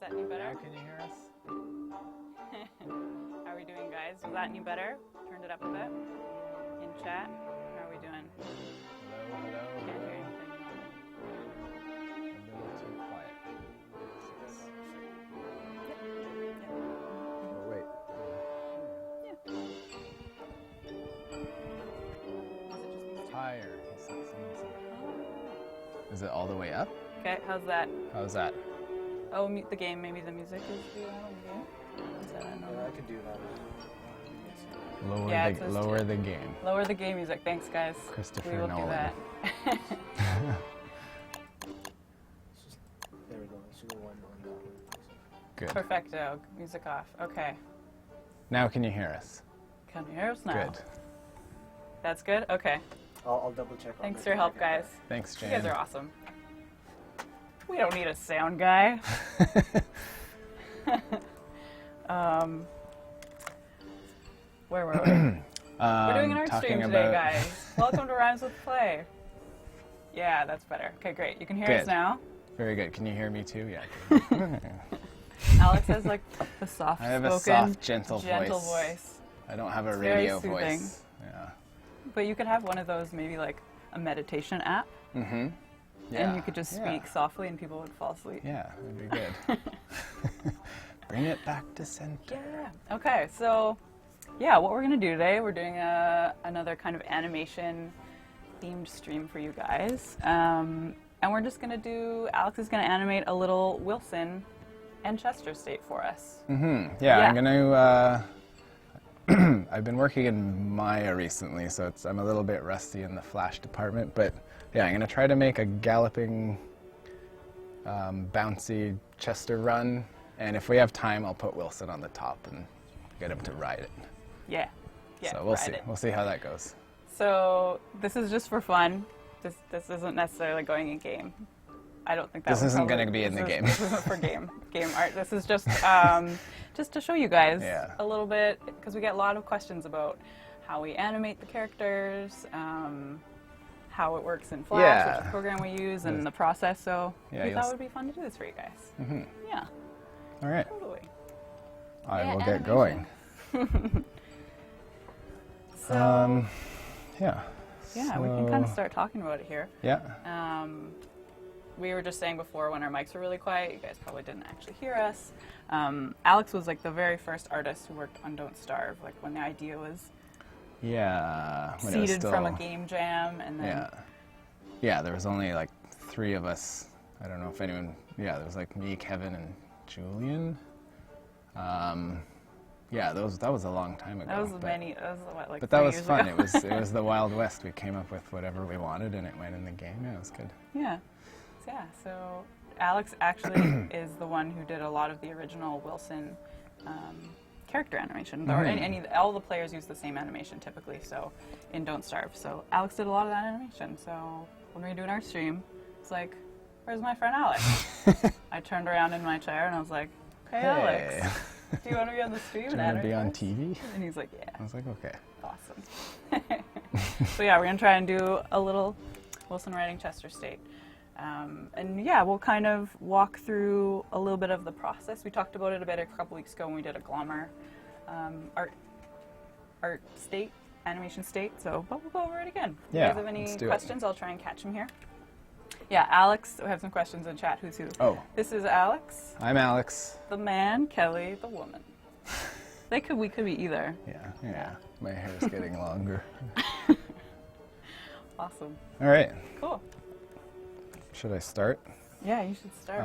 that any better? Now can you hear us? How are we doing, guys? Was that any better? Turned it up a bit in chat. How are we doing? Hello, hello. Can't hear anything. A little too quiet. Oh, wait. Higher. He said something. Is it all the way up? Okay, how's that? How's that? Oh, the game. Maybe the music is the game. Is that, I don't know. I could do that. Lower the game. Lower the game music. Thanks, guys. Christopher We will Nolan. do that. There we go. It should go one down. Good. Perfecto. Music off. Okay. Now can you hear us? Can you hear us now? Good. That's good? Okay. I'll double check. Thanks for your help, guys. Thanks, Jan. You guys are awesome. We don't need a sound guy. Where were we? We're doing an art stream today, guys. Welcome to Rhymes with Klei. Yeah, that's better. Okay, great. You can hear us now. Very good. Can you hear me too? Yeah. Alex has like the soft I have a spoken, soft, gentle voice. I don't have a It's radio very soothing. voice. Yeah. But you could have one of those, maybe like a meditation app. Mm-hmm. Yeah. And you could just speak softly and people would fall asleep. Yeah, that'd be good. Bring it back to center. Yeah. Okay, so yeah, what we're going to do today, we're doing another kind of animation themed stream for you guys. And we're just going to do, Alex is going to animate a little Wilson and Chester state for us. Mm-hmm. Yeah, I'm going to, I've been working in Maya recently, so I'm a little bit rusty in the Flash department, but yeah, I'm going to try to make a galloping, bouncy Chester run, and if we have time, I'll put Wilson on the top and get him to ride it. Yeah. Yeah. So we'll see. We'll see how that goes. So this is just for fun. This isn't necessarily going in game. I don't think that this isn't going to be in the game. This isn't for game art. This is just just to show you guys a little bit, because we get a lot of questions about how we animate the characters, how it works in Flash, which program we use, and the process. So we thought it would be fun to do this for you guys. Mm-hmm. Yeah. All right. Totally. I will get going. So, yeah. Yeah, so, we can kind of start talking about it here. Yeah. We were just saying before, when our mics were really quiet, you guys probably didn't actually hear us. Alex was like the very first artist who worked on Don't Starve, like when the idea was seeded from a game jam, and then yeah, there was only like 3 of us. I don't know if anyone. Yeah, there was like me, Kevin, and Julian. Yeah, that was a long time ago. That was what, like. But that was fun. Ago? It was the Wild West. We came up with whatever we wanted, and it went in the game. Yeah, it was good. Yeah. So Alex actually is the one who did a lot of the original Wilson character animation. Or all the players use the same animation typically. So in Don't Starve. So Alex did a lot of that animation. So when we were doing our stream, it's like, where's my friend Alex? I turned around in my chair and I was like, hey. Alex. Do you want to be on the stream? Do you want to be on TV? And he's like, yeah. I was like, okay. Awesome. So yeah, we're going to try and do a little Wilson riding Chester state. And yeah, we'll kind of walk through a little bit of the process. We talked about it a bit a couple weeks ago when we did a Glommer art state, animation state. So, but we'll go over it again. Yeah, if you guys have any let's do questions, I'll try and catch them here. Yeah, Alex, we have some questions in chat. Who's who? Oh. This is Alex. I'm Alex. The man, Kelly, the woman. We could be either. Yeah. My hair's getting longer. Awesome. All right. Cool. Should I start? Yeah, you should start.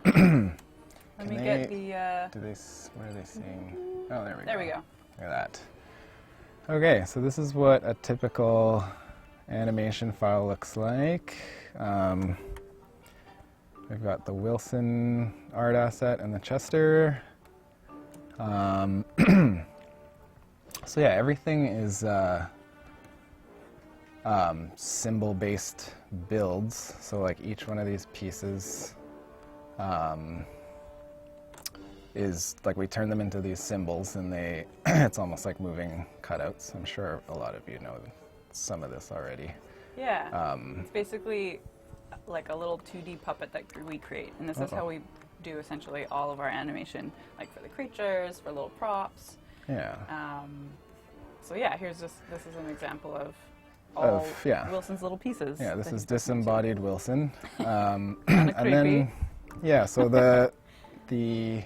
Let me get the. What are they saying? Oh, there we go. There we go. Look at that. Okay, so this is what a typical animation file looks like. We've got the Wilson art asset and the Chester. So yeah, everything is symbol-based builds. So like each one of these pieces is like we turn them into these symbols, and it's almost like moving cutouts. I'm sure a lot of you know some of this already. Yeah. It's basically like a little 2D puppet that we create, and this is how we do essentially all of our animation, like for the creatures, for little props. Yeah. So yeah, this is an example of all Wilson's little pieces. Yeah, this that is he's put into. disembodied Wilson. Kinda And then, creepy. yeah, so the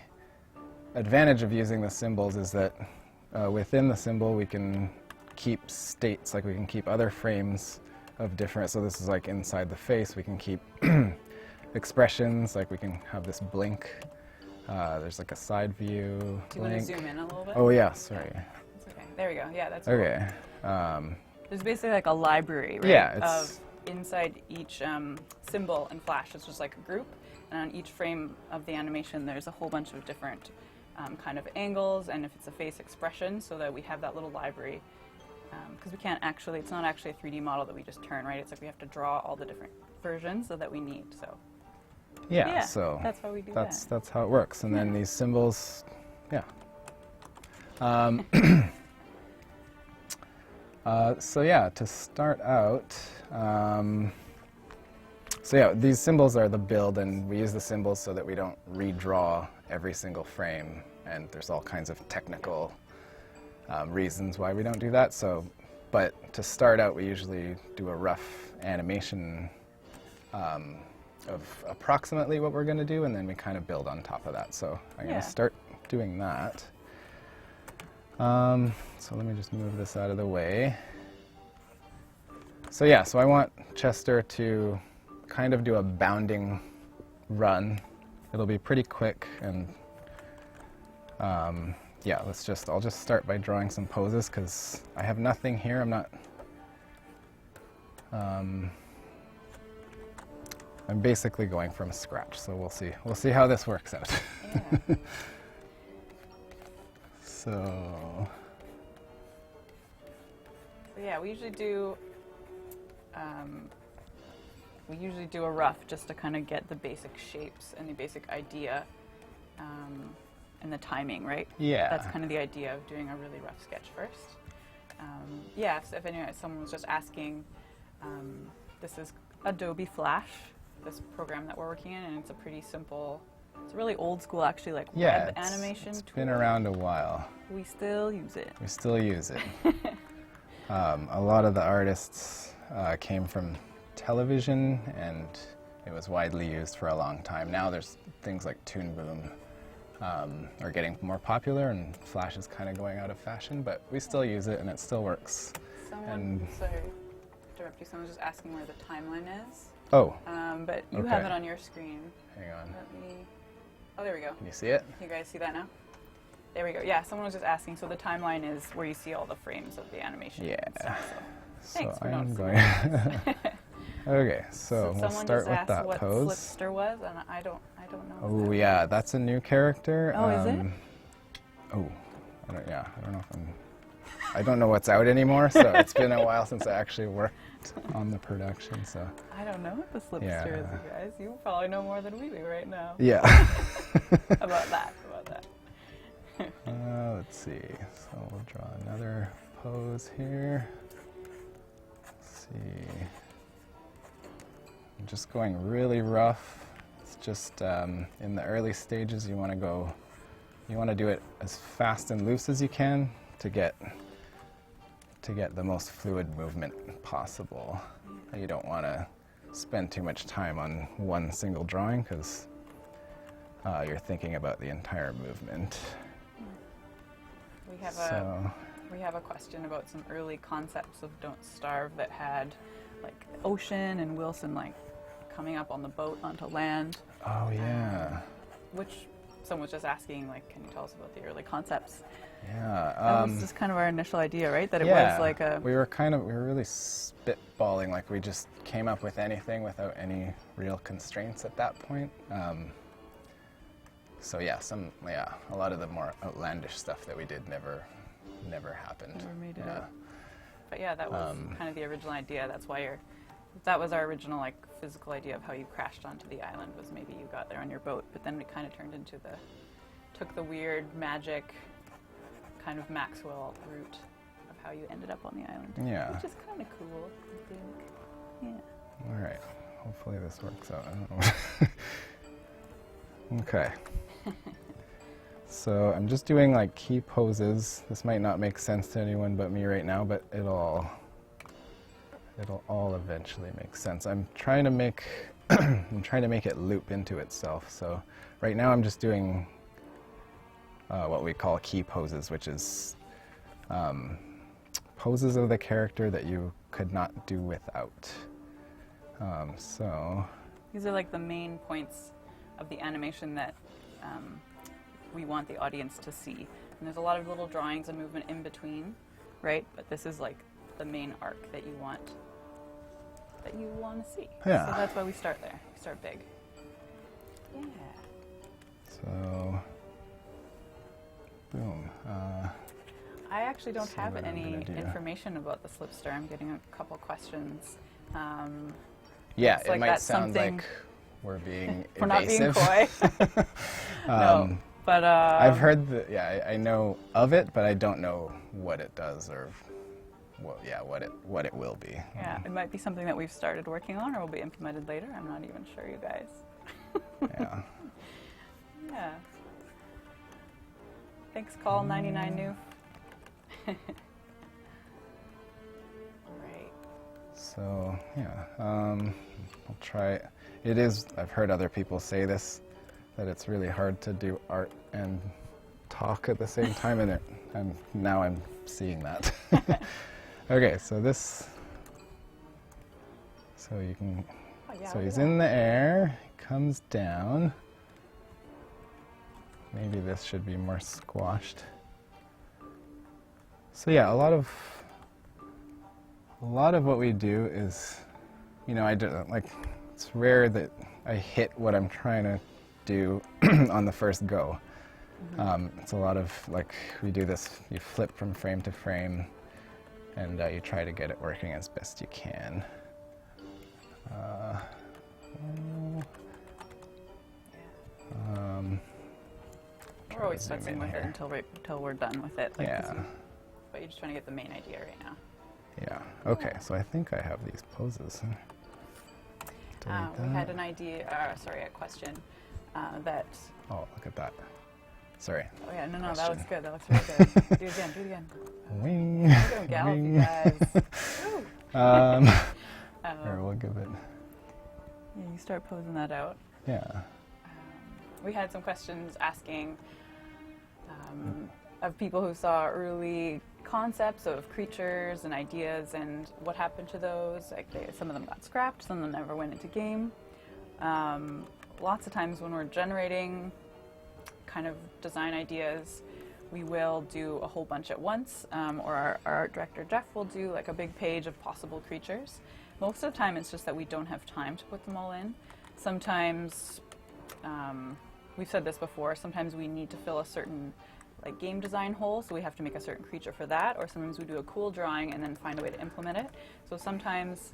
advantage of using the symbols is that within the symbol we can keep states, like we can keep other frames of different, so this is like inside the face, we can keep expressions, like we can have this blink. There's like a side view, Do you want to zoom in a little bit? Oh yeah, sorry. That's okay. There we go. Yeah, that's Okay. cool. There's basically like a library, right? Yeah, of inside each symbol and Flash. It's just like a group, and on each frame of the animation, there's a whole bunch of different kind of angles, and if it's a face expression, so that we have that little library. Because we can't actually, it's not actually a 3D model that we just turn, right? It's like we have to draw all the different versions so that we need. So Yeah, so that's how we do that's that. that's how it works. And then these symbols, yeah. So yeah, to start out, so yeah, these symbols are the build, and we use the symbols so that we don't redraw every single frame, and there's all kinds of technical reasons why we don't do that. So, but to start out, we usually do a rough animation of approximately what we're going to do, and then we kind of build on top of that. So I'm going to start doing that. So let me just move this out of the way. So yeah, so I want Chester to kind of do a bounding run. It'll be pretty quick, and yeah, I'll just start by drawing some poses, because I have nothing here. I'm not, I'm basically going from scratch, so we'll see how this works out. Yeah. So yeah, we usually do a rough just to kind of get the basic shapes and the basic idea and the timing, right? yeah. That's kind of the idea of doing a really rough sketch first. Yeah, if someone was just asking, this is Adobe Flash, this program that we're working in, and it's a pretty simple, it's a really old school actually, like web animation it's tool. been around a while. We still use it. We still use it. A lot of the artists came from television, and it was widely used for a long time. Now there's things like Toon Boom are getting more popular, and Flash is kind of going out of fashion, but we still use it, and it still works. Sorry, interrupt you. Someone's just asking where the timeline is. Oh. But you have it on your screen. Hang on. Oh, there we go. Can you see it? You guys see that now? There we go. Yeah, someone was just asking. So the timeline is where you see all the frames of the animation. Yeah. And stuff, so. Thanks for I'm noticing. going. Okay, so we'll someone start just with asked that what pose. Slipster was, and I don't know. Oh yeah, that's a new character. Oh, is it? Oh, I don't know if I don't know what's out anymore, so it's been a while since I actually worked on the production, so. I don't know what the Slipster is, you guys. You probably know more than we do right now. Yeah. About that. Let's see, so we'll draw another pose here. Let's see. I'm just going really rough. It's just in the early stages you want to do it as fast and loose as you can to get the most fluid movement possible. You don't want to spend too much time on one single drawing, because you're thinking about the entire movement. We have a question about some early concepts of Don't Starve that had like ocean and Wilson like coming up on the boat onto land. Oh yeah. Which someone was just asking, like, can you tell us about the early concepts? Yeah. That was just kind of our initial idea, right? That it was like a. We were really spitballing, like we just came up with anything without any real constraints at that point. So a lot of the more outlandish stuff that we did never happened. Never made it out. But yeah, that was kind of the original idea. That was our original like physical idea of how you crashed onto the island, was maybe you got there on your boat, but then we kind of turned into took the weird magic kind of Maxwell route of how you ended up on the island. Yeah. Which is kind of cool, I think. Yeah. All right. Hopefully this works out. I don't know. Okay. So I'm just doing like key poses. This might not make sense to anyone but me right now, but it'll all eventually make sense. I'm trying to make it loop into itself. So right now I'm just doing what we call key poses, which is poses of the character that you could not do without. So These are like the main points of the animation that we want the audience to see. And there's a lot of little drawings and movement in between, right? But this is like the main arc that you want to see. Yeah. So that's why we start there. We start big. Yeah. So boom. I actually don't So have what I'm any gonna do- information about the slipster. I'm getting a couple questions. Yeah, Looks it like might that's sound something- like we're being We're not being evasive. coy. No, but I've heard that. Yeah, I know of it, but I don't know what it does or what it will be. Yeah, it might be something that we've started working on or will be implemented later. I'm not even sure, you guys. Yeah. Yeah. Thanks, call 99 new. Right. So yeah, I'll try. It is. I've heard other people say this, that it's really hard to do art and talk at the same time, and now I'm seeing that. Okay, so this. So you can. Oh, yeah, So look he's at in the air, comes down. Maybe this should be more squashed. So yeah, a lot of what we do is, I do, like, it's rare that I hit what I'm trying to do on the first go. It's a lot of, like, we do this, you flip from frame to frame, and you try to get it working as best you can. We're always zoom futzing in with it here. until we're done with it. Like, Yeah. But you're just trying to get the main idea right now. Yeah. Okay. So I think I have these poses. Delete We that. had an idea, a question that. Oh, look at that. Sorry. Oh yeah, no, that Question. looks good. That looks really good. Do it again. Do it again. Wing. We're gonna gallop, you Wing. guys. Woo. Or we'll give it. Yeah, you start posing that out. Yeah. We had some questions asking of people who saw early concepts of creatures and ideas and what happened to those. Like some of them got scrapped, some of them never went into game. Lots of times when we're generating kind of design ideas, we will do a whole bunch at once, or our art director Jeff will do like a big page of possible creatures. Most of the time it's just that we don't have time to put them all in. Sometimes, we've said this before, sometimes we need to fill a certain like game design hole, so we have to make a certain creature for that, or sometimes we do a cool drawing and then find a way to implement it. So sometimes,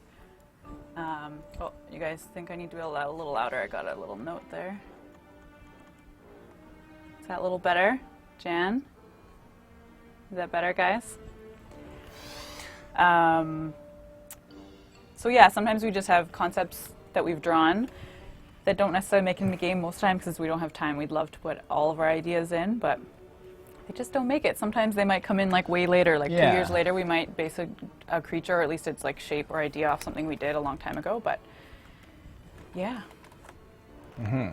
oh, you guys think I need to be a little louder? I got a little note there. Is that a little better? Jan? Is that better, guys? So yeah, sometimes we just have concepts that we've drawn that don't necessarily make it in the game most times because we don't have time. We'd love to put all of our ideas in, but they just don't make it. Sometimes they might come in like way later, like 2 years later we might base a creature, or at least its like shape or idea off something we did a long time ago, but yeah.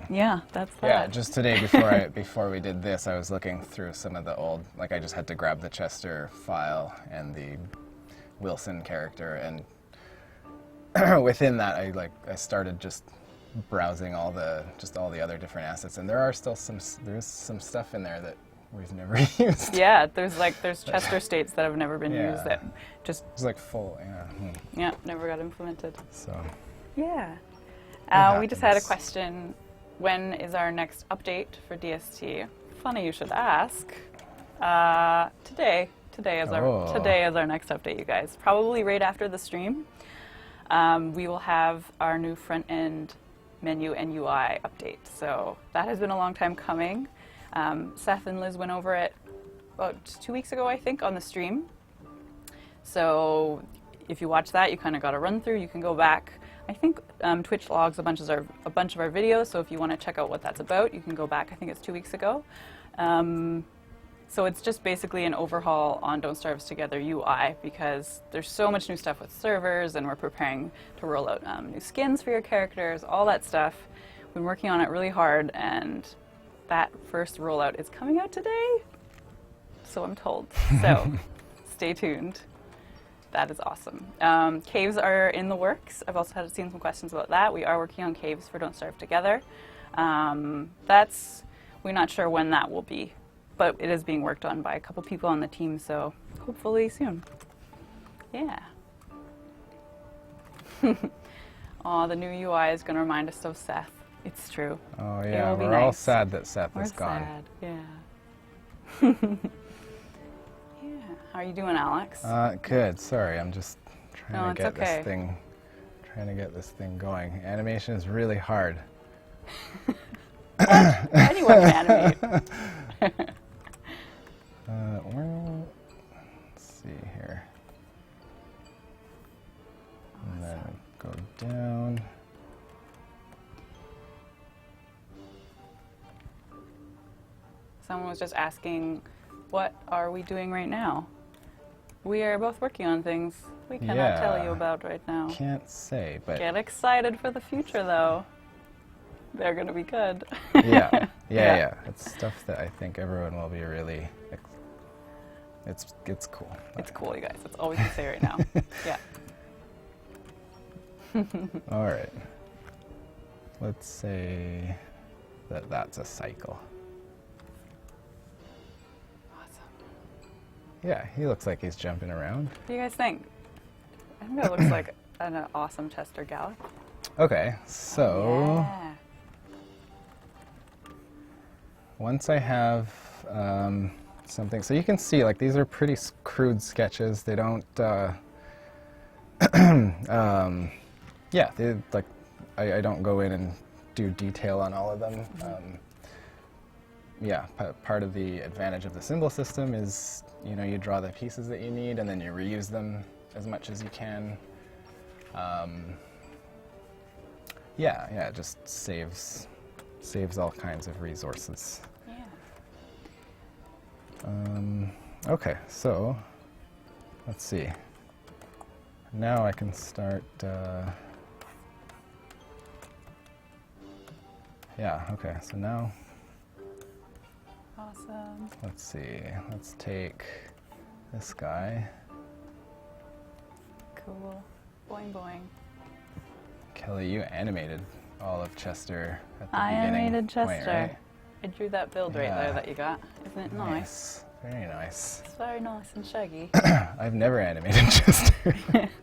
Yeah, that's that. Yeah, just today before we did this, I was looking through some of the old, like I just had to grab the Chester file and the Wilson character, and within that I started just browsing all the other different assets, and there's some stuff in there that we've never used. Yeah, there's Chester states that have never been Yeah. used that just It's like full, never got implemented. So Yeah. It We just had a happens. question. When is our next update for DST? Funny you should ask. Today is our next update, you guys. Probably right after the stream. We will have our new front end menu and UI update. So that has been a long time coming. Seth and Liz went over it about 2 weeks ago, I think, on the stream. So if you watch that, you kind of got a run through. You can go back. I think Twitch logs a bunch of our videos, so if you want to check out what that's about, you can go back. I think it's 2 weeks ago. So it's just basically an overhaul on Don't Starve Together UI, because there's so much new stuff with servers, and we're preparing to roll out new skins for your characters, all that stuff. We've been working on it really hard, and that first rollout is coming out today, so I'm told. So stay tuned. That is awesome. Caves are in the works. I've also seen some questions about that. We are working on caves for Don't Starve Together. We're not sure when that will be, but it is being worked on by a couple people on the team, so hopefully soon. Yeah. Aw, the new UI is going to remind us of Seth. It's true. Oh It yeah, will be we're all nice. sad that Seth We're is gone. sad. Yeah. Yeah. How are you doing, Alex? Good. Sorry, I'm just No, trying it's to get okay. this thing going. Animation is really hard. Anyone can animate. Well, let's see here. And then go down. Someone was just asking, what are we doing right now? We are both working on things we cannot tell you Yeah. about right now. Can't say, but Get excited for the future, though. They're going to be good. yeah. Yeah. It's stuff that I think everyone will be really. It's cool. It's cool, you guys. That's all we can say right now. Yeah. All right. Let's say that that's a cycle. Awesome. Yeah, he looks like he's jumping around. What do you guys think? I think that looks like an awesome Chester Gallic. Okay, so Yeah. once I have something, so you can see like these are pretty crude sketches. They don't, yeah, they like I don't go in and do detail on all of them. Yeah, part of the advantage of the symbol system is you draw the pieces that you need and then you reuse them as much as you can. Yeah, it just saves all kinds of resources. Yeah. Okay, so let's see. Now I can start. Yeah. Okay. So now Awesome. let's see. Let's take this guy. Cool. Boing boing. Kelly, you animated all of Chester at the I beginning animated point, Chester. right? I drew that build right Yeah. there that you got. Isn't it nice? Very nice. It's very nice and shaggy. I've never animated Chester. It's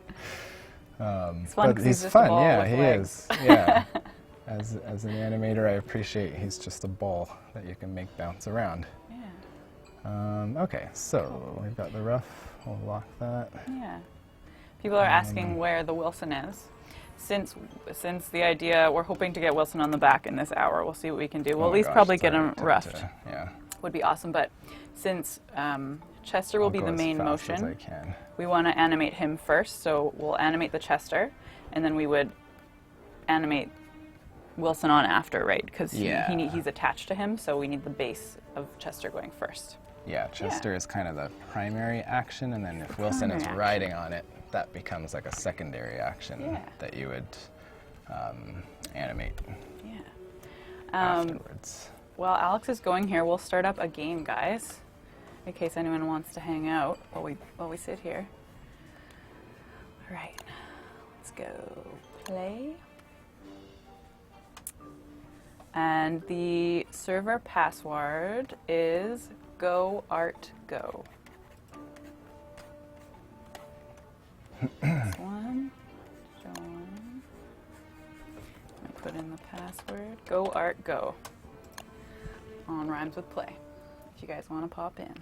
fun but 'cause he's he's just a fun. ball Yeah, with he legs. is. Yeah. As an animator, I appreciate he's just a ball that you can make bounce around. Yeah. Okay, so we've got the rough. We'll lock that. Yeah. People are asking where the Wilson is. Since the idea, we're hoping to get Wilson on the back in this hour. We'll see what we can do. We'll Oh at my least gosh, probably it's get him already roughed. Yeah. Would be awesome. But since Chester will I'll be go the as main fast as I motion, can. we want to animate him first. So we'll animate the Chester, and then we would animate Wilson on after, right? Because Yeah. he's attached to him, so we need the base of Chester going first. Yeah, Chester is kind of the primary action, and then if Wilson is Primary riding on it, that becomes like a secondary action Yeah. that you would animate Yeah. afterwards. Well, Alex is going here. We'll start up a game, guys, in case anyone wants to hang out while we sit here. All right, let's go play. And the server password is GoArtGo. This one, John. I put in the password. GoArtGo. On Rhymes with Play. If you guys want to pop in.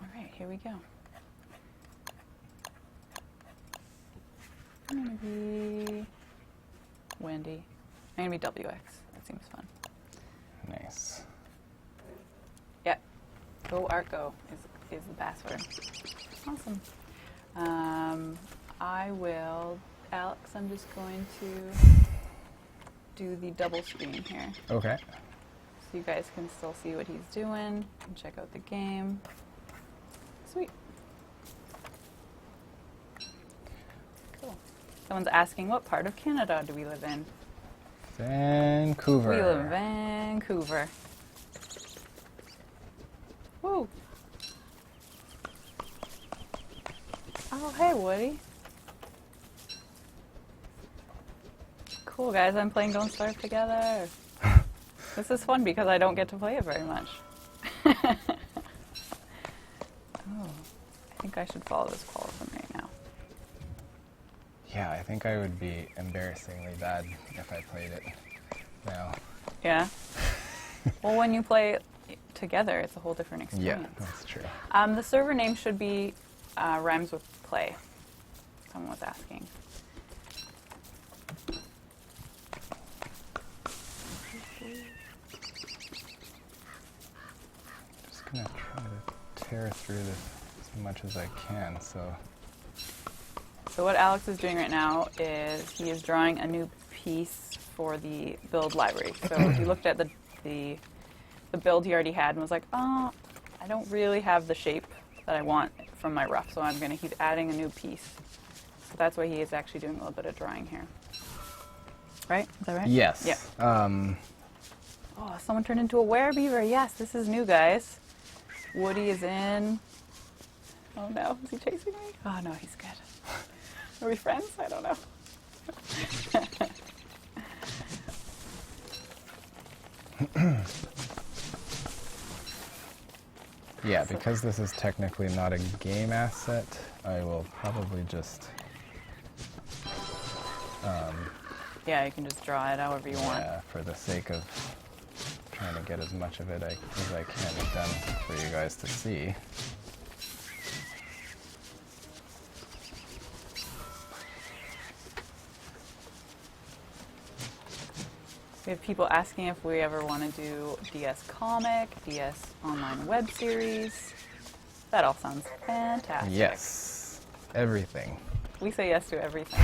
All right, here we go. I'm gonna be Wendy. I'm gonna be WX. That seems fun. Nice. Yeah. GoArtGo is the password. Awesome. I will, Alex, I'm just going to do the double screen here. Okay. So you guys can still see what he's doing and check out the game. Sweet. Cool. Someone's asking, what part of Canada do we live in? Vancouver. We live in Vancouver. Woo! Oh, hey, Woody. Cool, guys. I'm playing Don't Starve together. This is fun because I don't get to play it very much. Oh, I think I should follow this qualifying right now. Yeah, I think I would be embarrassingly bad if I played it now. Yeah? Well, when you play it together, it's a whole different Yeah, experience. that's true. The server name should be rhymes with Klei. Someone was asking. Just gonna try to tear through this as much as I can, so... So what Alex is doing right now is he is drawing a new piece for the build library. So he looked at the build he already had and was like, oh, I don't really have the shape that I want from my rough, so he's adding a new piece. So that's why he is actually doing a little bit of drawing here. Right? Is that right? Yes. Yeah. Oh, someone turned into a werebeaver. Yes, this is new, guys. Woody is in. Oh no, is he chasing me? Oh no, he's good. Are we friends? I don't know. Yeah, because this is technically not a game asset, I will probably just... Yeah, you can just draw it however you want. Yeah, for the sake of trying to get as much of it as I can done for you guys to see. We have people asking if we ever want to do DS comic, DS online web series. That all sounds fantastic. Yes, everything. We say yes to everything.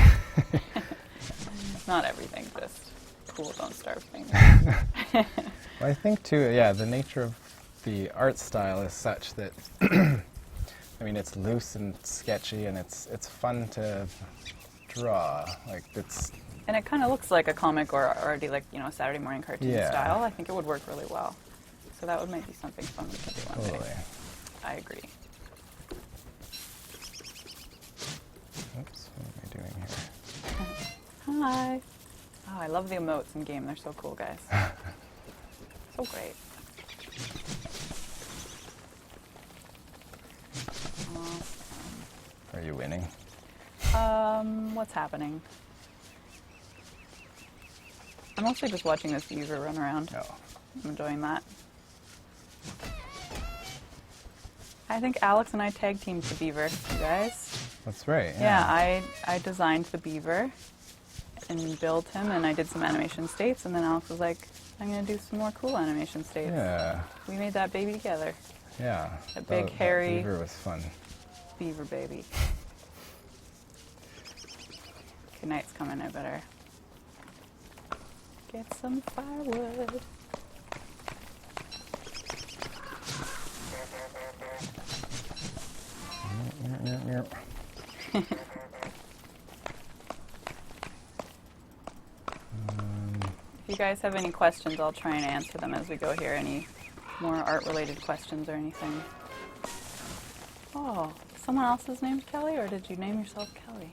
Not everything, just cool Don't Starve things. Well, I think too, yeah, the nature of the art style is such that, I mean, it's loose and sketchy, and it's fun to draw. Like it's. And it kind of looks like a comic or already like, a Saturday morning cartoon Yeah. style. I think it would work really well. So that would might be something fun we could do one Totally. day. I agree. Oops, what am I doing here? Hi. Oh, I love the emotes in game. They're so cool, guys. So great. Are you winning? What's happening? I'm mostly just watching this beaver run around. Oh. I'm enjoying that. I think Alex and I tag teamed the beaver, you guys. That's right. Yeah, I designed the beaver and built him, and I did some animation states, and then Alex was like, I'm going to do some more cool animation states. Yeah. We made that baby together. Yeah. A big, That hairy beaver was fun. beaver baby. Good night's coming, I better get some firewood. If you guys have any questions, I'll try and answer them as we go here. Any more art-related questions or anything? Oh, someone else's name's Kelly, or did you name yourself Kelly?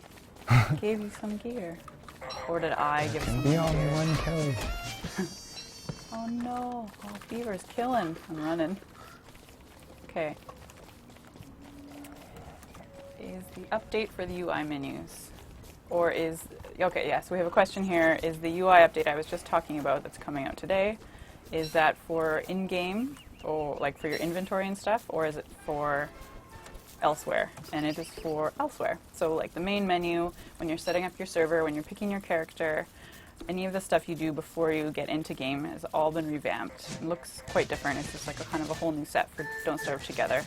Gave you some gear. Or did I give Can someone be only gear? one Kelly. Oh no, oh, beaver's killing. I'm running. Okay. Is the update for the UI menus? Or is, okay, yes, we have a question here. Is the UI update I was just talking about that's coming out today, is that for in-game, or like for your inventory and stuff, or is it for elsewhere? And it is for elsewhere. So like the main menu, when you're setting up your server, when you're picking your character, any of the stuff you do before you get into game has all been revamped. It looks quite different. It's just like a kind of a whole new set for Don't Starve Together.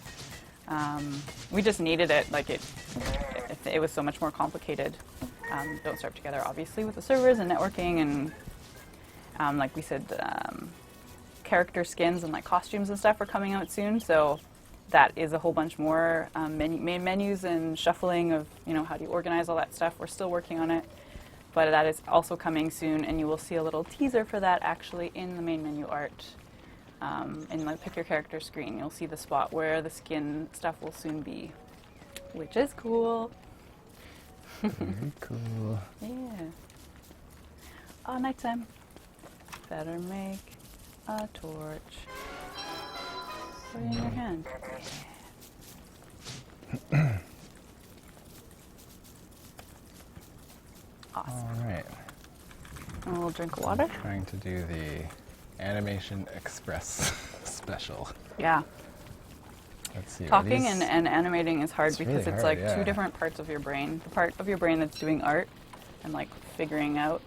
We just needed it. Like it was so much more complicated. Don't Starve Together, obviously, with the servers and networking and like we said, character skins and like costumes and stuff are coming out soon. So that is a whole bunch more main menus and shuffling of how do you organize all that stuff. We're still working on it, but that is also coming soon, and you will see a little teaser for that actually in the main menu art. In the pick your character screen, you'll see the spot where the skin stuff will soon be, which is cool. Very cool. Yeah. Oh, nighttime. Better make a torch. Put it in your hand. Yeah. Awesome. All right. A little drink of water. Trying to do the Animation Express special. Yeah. Let's see. Talking and animating is hard It's because really it's hard, like yeah. two different parts of your brain. The part of your brain that's doing art and like figuring out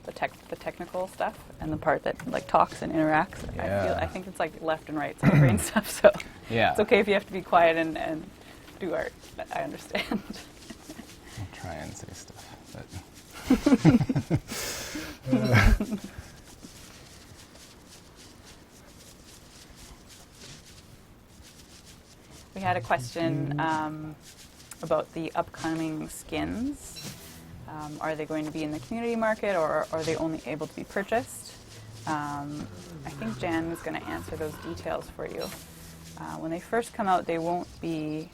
the technical stuff, and the part that like talks and interacts. Yeah. I think it's like left and right side of brain stuff. So Yeah. it's okay if you have to be quiet and do art. I understand. I'll try and say stuff, but. We had a question about the upcoming skins. Are they going to be in the community market, or are they only able to be purchased? I think Jan was going to answer those details for you. When they first come out, they won't be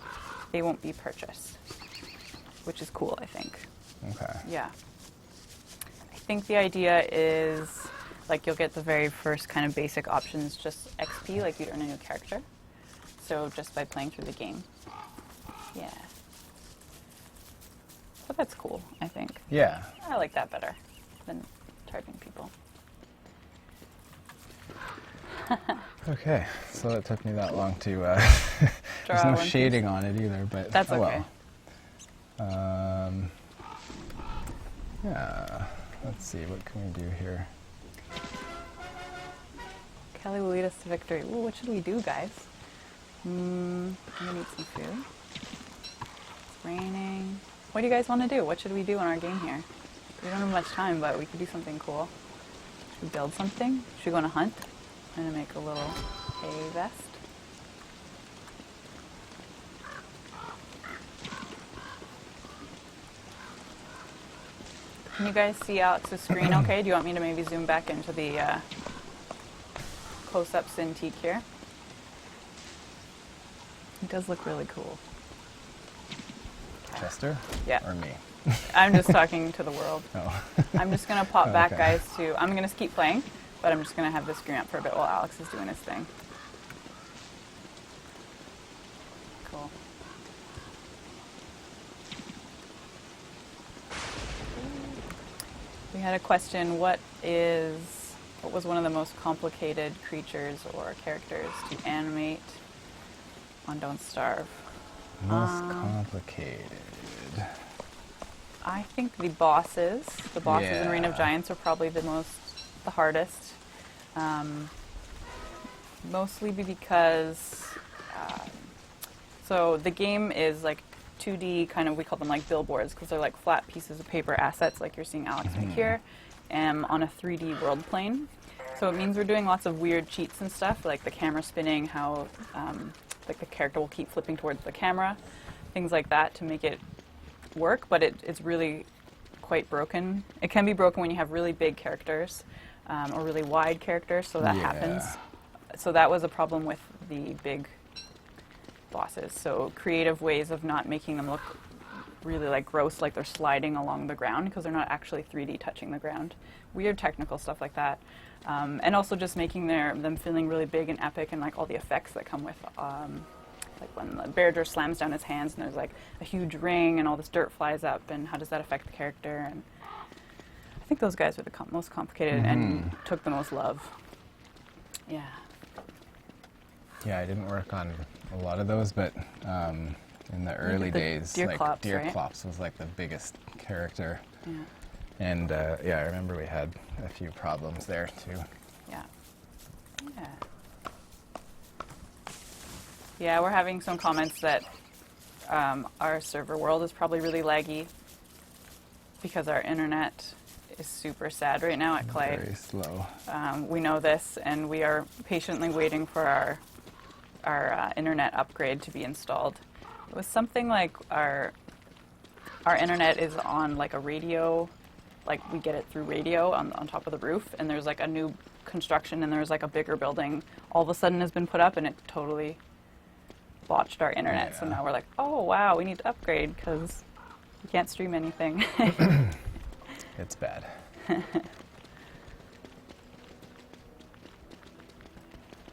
purchased, which is cool, I think. Okay. Yeah. I think the idea is like you'll get the very first kind of basic options, just XP, like you'd earn a new character. So just by playing through the game. Yeah. But that's cool, I think. Yeah. I like that better than charging people. Okay, so that took me that long to. There's Draw no one shading on it either, but That's oh okay. well. Yeah. Let's see. What can we do here? Kelly will lead us to victory. Ooh, what should we do, guys? I'm gonna need some food. It's raining. What do you guys want to do? What should we do in our game here? We don't have much time, but we could do something cool. Should we build something? Should we go on a hunt? I'm gonna make a little hay vest. Can you guys see Alex's screen okay? Do you want me to maybe zoom back into the close-up Cintiq here? It does look really cool. Chester? Yeah. Or me? I'm just talking to the world. Oh. I'm just going to pop Oh, back, okay. guys, to... I'm going to keep playing, but I'm just going to have the screen up for a bit while Alex is doing his thing. Cool. We had a question, what was one of the most complicated creatures or characters to animate on Don't Starve? Most complicated. I think the bosses in Reign of Yeah. Giants are probably the hardest. Mostly because, so the game is like 2D kind of, we call them like billboards because they're like flat pieces of paper assets like you're seeing Alex make here, on a 3D world plane. So it means we're doing lots of weird cheats and stuff, like the camera spinning, how like the character will keep flipping towards the camera, things like that to make it work, but it's really quite broken. It can be broken when you have really big characters or really wide characters, so that happens. So that was a problem with the big bosses. So creative ways of not making them look really like gross, like they're sliding along the ground because they're not actually 3D touching the ground. Weird technical stuff like that. And also just making them feeling really big and epic, and like all the effects that come with like when the bear just slams down his hands and there's like a huge ring and all this dirt flies up, and how does that affect the character? And I think those guys were the most complicated and took the most love. Yeah. Yeah, I didn't work on a lot of those, but in the early the days, Deer like Clops, Deer right? Clops was like the biggest character. Yeah. And yeah, I remember we had a few problems there too. Yeah. Yeah. Yeah, we're having some comments that our server world is probably really laggy because our internet is super sad right now at Klei. Very slow. We know this, and we are patiently waiting for our internet upgrade to be installed. It was something like our internet is on like a radio, like we get it through radio on top of the roof, and there's like a new construction, and there's like a bigger building all of a sudden has been put up, and it totally botched our internet. So Yeah. now we're like, oh wow, we need to upgrade because we can't stream anything. It's bad.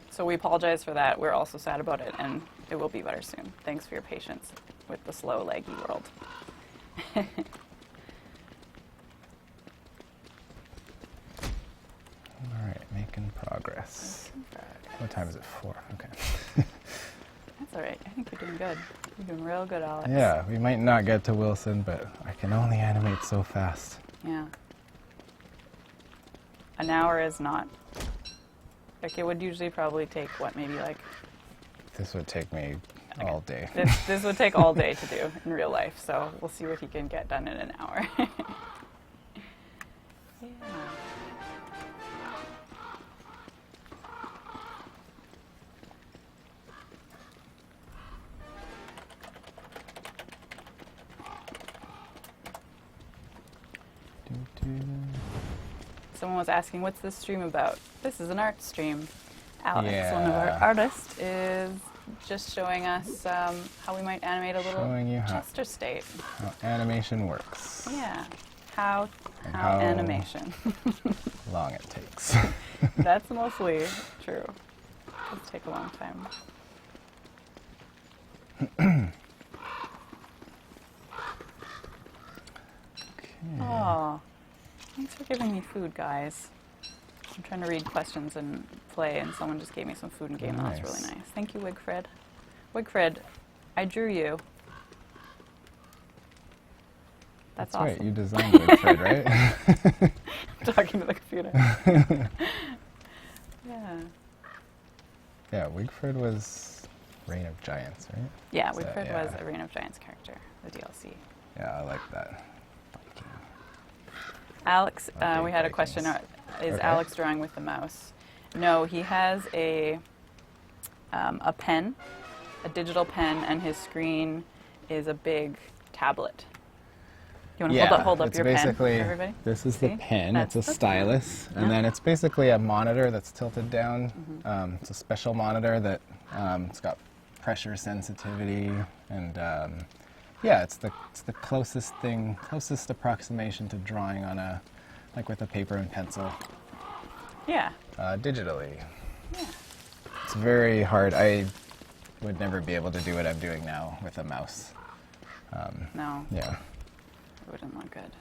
So we apologize for that. We're also sad about it, and it will be better soon. Thanks for your patience with the slow, laggy world. All right, making progress. What time is it? 4. Okay. That's all right. I think you're doing good. You're doing real good, Alex. Yeah, we might not get to Wilson, but I can only animate so fast. Yeah. An hour is not. Like, it would usually probably take, what, maybe like... This would take me all day. This would take all day to do in real life, so we'll see what he can get done in an hour. Yeah. Someone was asking, what's this stream about? This is an art stream. Alex, one of our Yeah. artists, is just showing us how we might animate a little Showing you how- Chester state. How animation works. Yeah. How And how- animation. Long it takes. That's mostly true. It does take a long time. Oh, thanks for giving me food, guys. I'm trying to read questions and play, and someone just gave me some food and game. That was really Nice. nice. Thank you, Wigfred. Wigfred, I drew you. That's right, awesome. you designed Wigfred, right? Talking to the computer. Yeah. Yeah, Wigfred was Reign of Giants, right? Yeah, So, Wigfred yeah. was a Reign of Giants character, the DLC. Yeah, I like that. Alex, Okay, we had a question. Vikings. Is Okay. Alex drawing with the mouse? No, he has a pen, a digital pen, and his screen is a big tablet. You want to hold up it's your pen for basically, everybody? this is See? the pen, That's it's a the pen. stylus, and Yeah. then it's basically a monitor that's tilted down. It's a special monitor that it's got pressure sensitivity, and yeah, it's the closest approximation to drawing on like with a paper and pencil, Yeah. digitally. Yeah. It's very hard. I would never be able to do what I'm doing now with a mouse. No, Yeah. it wouldn't look good.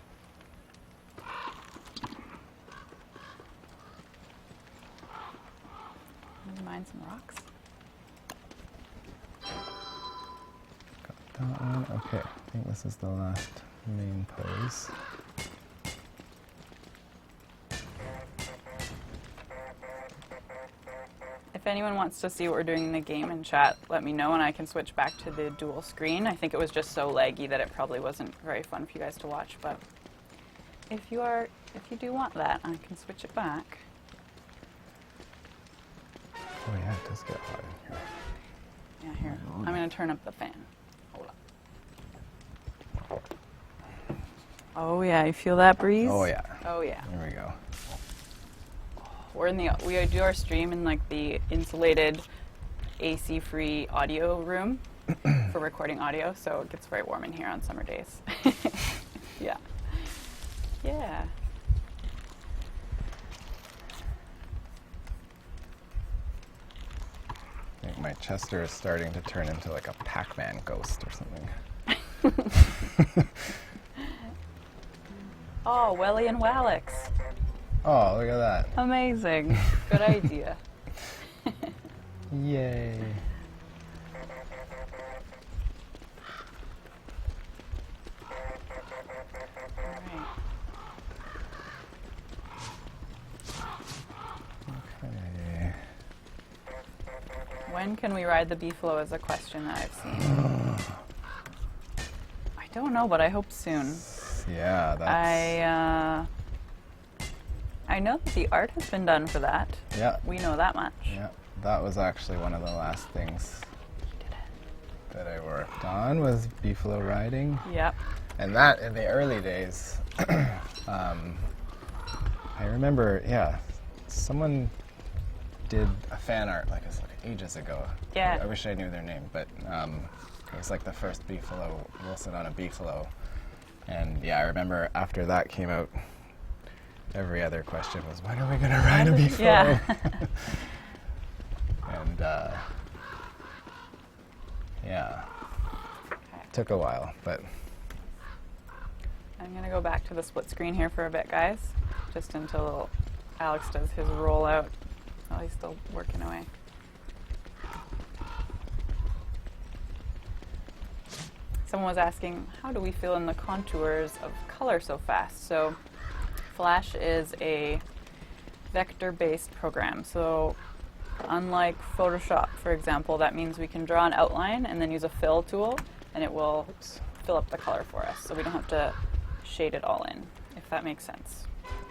Would you mind some rocks? That one. Okay, I think this is the last main pose. If anyone wants to see what we're doing in the game in chat, let me know and I can switch back to the dual screen. I think it was just so laggy that it probably wasn't very fun for you guys to watch, but if you do want that, I can switch it back. Oh yeah, it does get hot in here. Yeah, here. I'm going to turn up the fan. Hold up. Oh yeah, you feel that breeze? Oh yeah. Oh yeah. Here we go. We do our stream in like the insulated, AC-free audio room for recording audio, so it gets very warm in here on summer days. Yeah. Yeah. I think my Chester is starting to turn into like a Pac-Man ghost or something. Oh, Welly and Wallix. Oh, look at that. Amazing. Good idea. Yay. Alright. Okay. When can we ride the Beefalo is a question that I've seen. I don't know, but I hope soon. Yeah, that's... I know that the art has been done for that. Yeah. We know that much. Yeah, that was actually one of the last things that I worked on was Beefalo riding. Yep. And that, in the early days, I remember, yeah, someone did a fan art like ages ago. Yeah. I wish I knew their name, but it was like the first Beefalo, Wilson on a Beefalo. And yeah, I remember after that came out, every other question was, when are we going to ride a Beefalo? Yeah. And yeah, took a while, but... I'm going to go back to the split screen here for a bit, guys, just until Alex does his rollout. Oh, he's still working away. Someone was asking, how do we fill in the contours of color so fast? So Flash is a vector-based program. So unlike Photoshop, for example, that means we can draw an outline and then use a fill tool, and it will fill up the color for us. So we don't have to shade it all in, if that makes sense.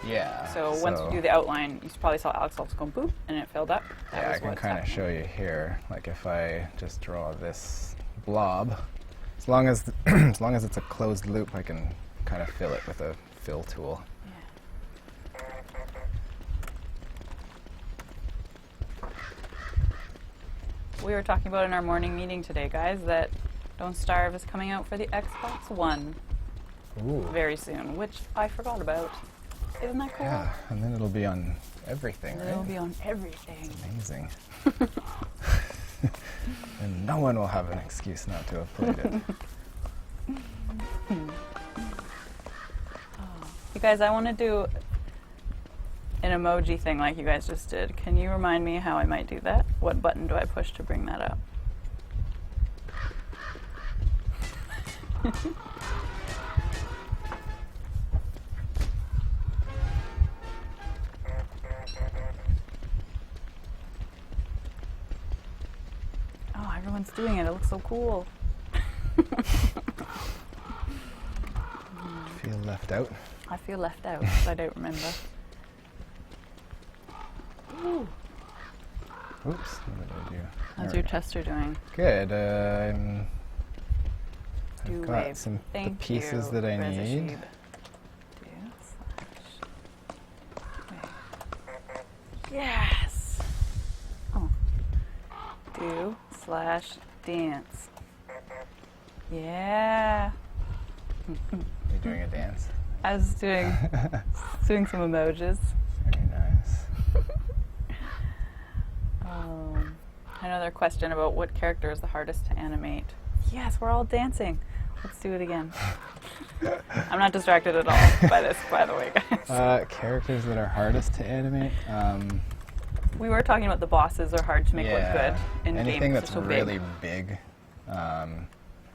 Yeah. So once you do the outline, you probably saw Alex also go boop, and it filled up. Yeah, I can kind of show you here. Like if I just draw this blob, as long as as long as it's a closed loop, I can kind of fill it with a fill tool. We were talking about in our morning meeting today, guys, that Don't Starve is coming out for the Xbox One very soon, which I forgot about. Isn't that cool? Yeah, and then it'll be on everything, right? It'll be on everything. It's amazing. And no one will have an excuse not to have played it. You guys, I want to do an emoji thing like you guys just did. Can you remind me how I might do that? What button do I push to bring that up? Oh, everyone's doing it. It looks so cool. Feel left out? I feel left out because I don't remember. Ooh. Oops, what did I do? How's your tester doing? Good. Do I've got wave. some the Thank pieces you, that I Reza need. Sheeb. Yes! Oh. Do/dance. Yeah! You're doing a dance. I was doing some emojis. Very nice. Another question about what character is the hardest to animate. Yes, we're all dancing. Let's do it again. I'm not distracted at all by this, by the way, guys. Characters that are hardest to animate? We were talking about the bosses are hard to make look good in anything games. that's So really big.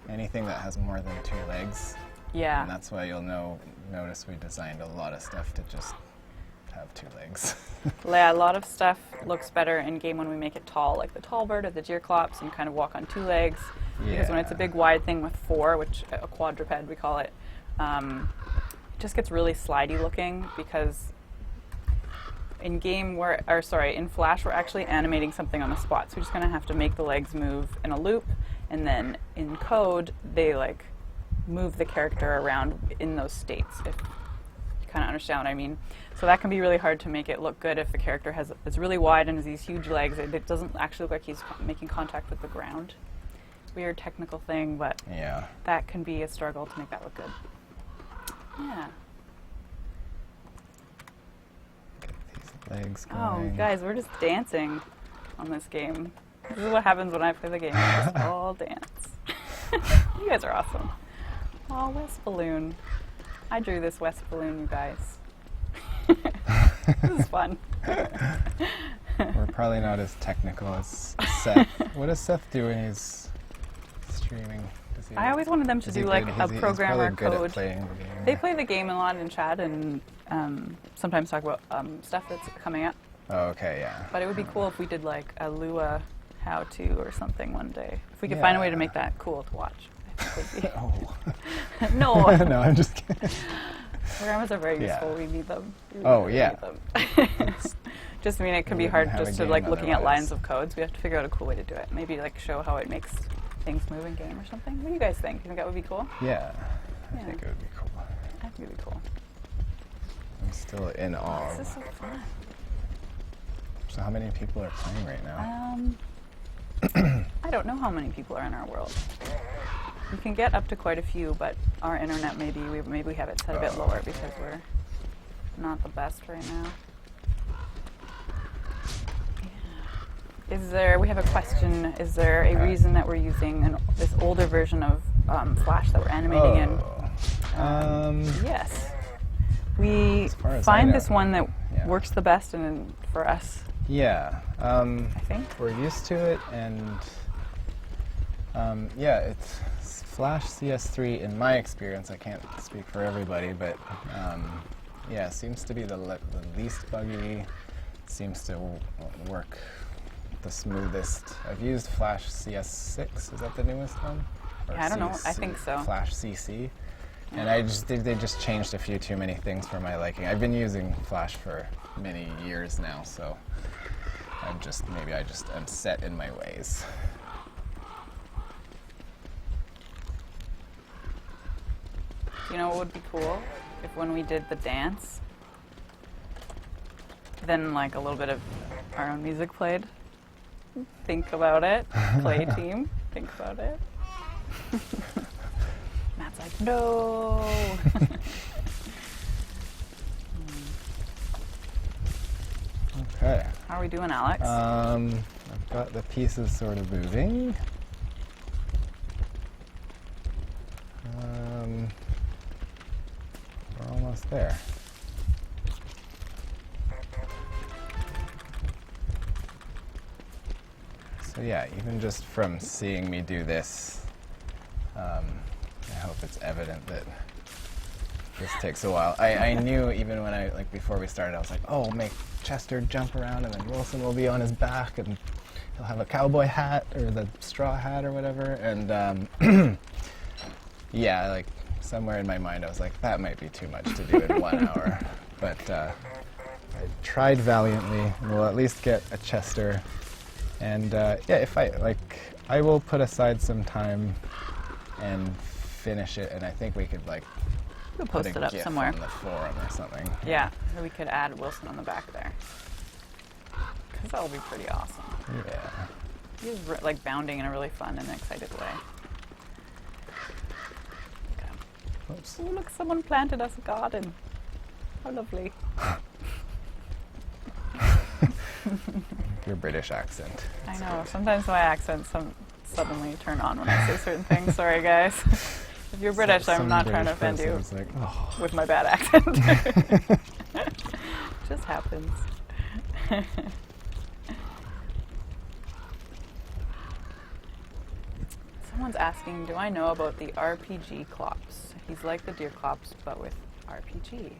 Anything that has more than 2 legs. Yeah. And that's why you'll notice we designed a lot of stuff to just have 2 legs. Yeah, a lot of stuff looks better in game when we make it tall, like the tall bird or the deerclops, and kind of walk on 2 legs. Because when it's a big wide thing with 4, which a quadruped we call it, it just gets really slidey looking because in Flash we're actually animating something on the spot. So we're just gonna have to make the legs move in a loop, and then in code they like move the character around in those states. If you kind of understand what I mean. So that can be really hard to make it look good if the character is really wide and has these huge legs. It doesn't actually look like he's making contact with the ground. Weird technical thing, but that can be a struggle to make that look good. Yeah. Get these legs going. Oh, guys, we're just dancing on this game. This is what happens when I play the game. We just all dance. You guys are awesome. Oh, West Balloon. I drew this West Balloon, you guys. This is fun. We're probably not as technical as Seth. What does Seth do when he's streaming? I always wanted them to do like a programmer he's probably good code. at playing the game. They play the game a lot in chat and sometimes talk about stuff that's coming up. Oh, okay, yeah. But it would be cool if we did like a Lua how-to or something one day. If we could find a way to make that cool to watch, I think would be. Oh. No. No, I'm just kidding. Programmers are very Yeah. useful. We need them. We Oh, really yeah. need them. Just, I mean, it can be wouldn't hard have a just to game like looking at otherwise. lines of codes. We have to figure out a cool way to do it. Maybe like show how it makes things move in game or something. What do you guys think? You think that would be cool? Yeah, I Yeah. think it would be cool. I think it'd be cool. I'm still in awe. This is so fun. So how many people are playing right now? I don't know how many people are in our world. We can get up to quite a few, but our internet maybe we have it set a bit lower because we're not the best right now. Yeah. Is there? We have a question. Is there a reason that we're using this older version of Flash that we're animating in? Yes. We As far as I find know, this one that yeah. works the best for us. Yeah, I think. we're used to it, and yeah, it's Flash CS3 in my experience. I can't speak for everybody, but yeah, seems to be the least buggy. Seems to work the smoothest. I've used Flash CS6. Is that the newest one? Or Yeah, I don't know. I think so. Flash CC. And I just think they just changed a few too many things for my liking. I've been using Flash for many years now, so maybe I just am set in my ways. You know what would be cool? If when we did the dance, then like a little bit of our own music played. Think about it. Klei team. Think about it. Matt's like, no. Okay. How are we doing, Alex? I've got the pieces sort of moving. We're almost there. So yeah, even just from seeing me do this, I hope it's evident that this takes a while. I knew even when before we started, I was like, oh, we'll make Chester jump around and then Wilson will be on his back and he'll have a cowboy hat or the straw hat or whatever. And yeah, like somewhere in my mind I was like, that might be too much to do in 1 hour. But I tried valiantly. We'll at least get a Chester. And yeah, I will put aside some time and finish it, and I think we could We'll put post a it up GIF somewhere. on the forum or something. Yeah, or we could add Wilson on the back there. Because that will be pretty awesome. Yeah. He's like bounding in a really fun and excited way. Okay. Oops. Oh, look, someone planted us a garden. How lovely. Your British accent. I know. Sometimes my accents suddenly turn on when I say certain things. Sorry, guys. If you're British, I'm Some not trying to British offend you person is like, oh. with my bad accent. Just happens. Someone's asking, do I know about the RPG Clops? He's like the Deer Clops, but with RPG.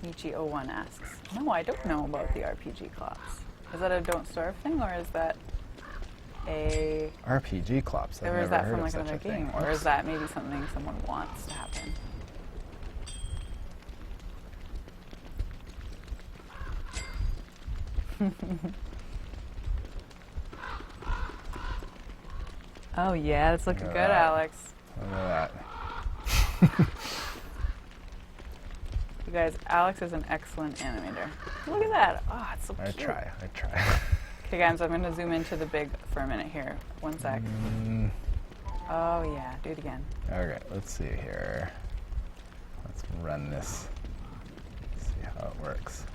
Michi01 asks, no, I don't know about the RPG Clops. Is that a Don't Starve thing, or is that a... RPG Clops. I've or is never that heard from of like such another a thing. game? Or is that maybe something someone wants to happen? Oh yeah, it's looking Look good, at that. Alex. Look at that. You guys, Alex is an excellent animator. Look at that. Oh, it's so I cute. try. Okay, guys, I'm going to zoom into the big for a minute here. 1 sec. Oh, yeah. Do it again. Okay, let's see here. Let's run this. See how it works.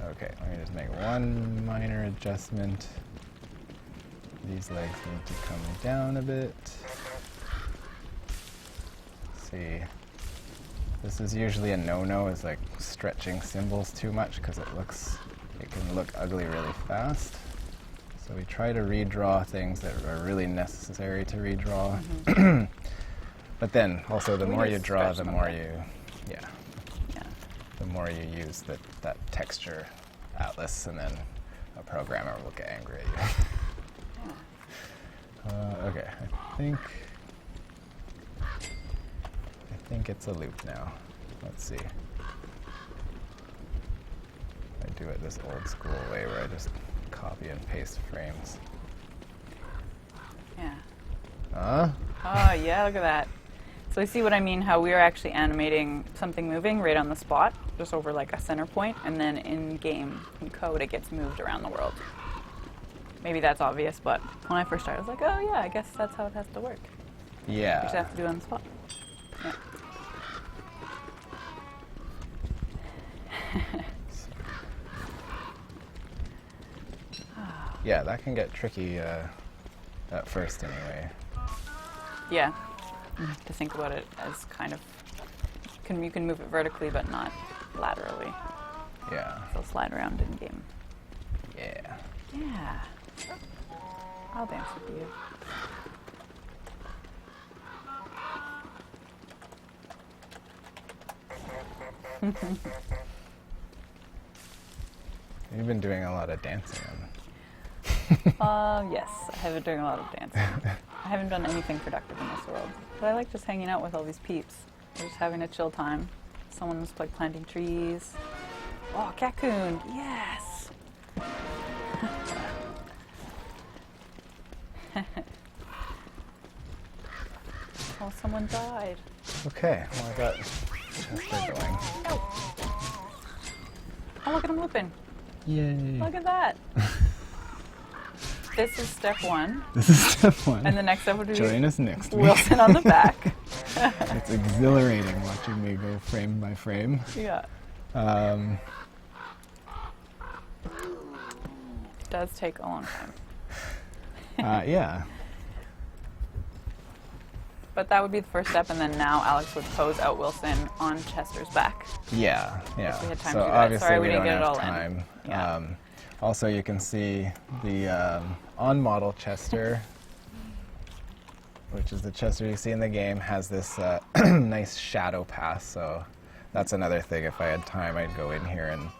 Okay, let me just make one minor adjustment. These legs need to come down a bit. Let's see. This is usually a no-no, is like stretching symbols too much because it can look ugly really fast. So we try to redraw things that are really necessary to redraw. Mm-hmm. But then also the more you draw, the more the more you use that texture atlas, and then a programmer will get angry at you. Yeah. Okay, I think it's a loop now. Let's see. I do it this old school way where I just copy and paste frames. Yeah. Huh? Oh, yeah, look at that. So you see what I mean, how we are actually animating something moving right on the spot, just over like a center point, and then in-game, in code, it gets moved around the world. Maybe that's obvious, but when I first started, I was like, oh yeah, I guess that's how it has to work. Yeah. You just have to do it on the spot. Yeah. Yeah, that can get tricky at first anyway. Yeah. To think about it as kind of, you can move it vertically, but not laterally. Yeah. So slide around in game. Yeah. Yeah. I'll dance with you. You've been doing a lot of dancing. Yes, I have been doing a lot of dancing. I haven't done anything productive in this world, but I like just hanging out with all these peeps. We're just having a chill time. Someone was like planting trees. Oh, cocoon! Yes. Oh, someone died. Okay, well I got Chester going. No. Oh, look at him looping. Yay. Look at that. This is step one, This is step one. and the next step would be Join us next week. Wilson on the back. It's exhilarating watching me go frame by frame. Yeah. It does take a long time. Yeah. But that would be the first step, and then now Alex would pose out Wilson on Chester's back. Yeah, yeah. we had time so to do that. obviously Sorry, we we didn't don't get it have all in. time. Yeah. Also, you can see the on-model Chester, which is the Chester you see in the game, has this nice shadow path. So that's another thing. If I had time, I'd go in here and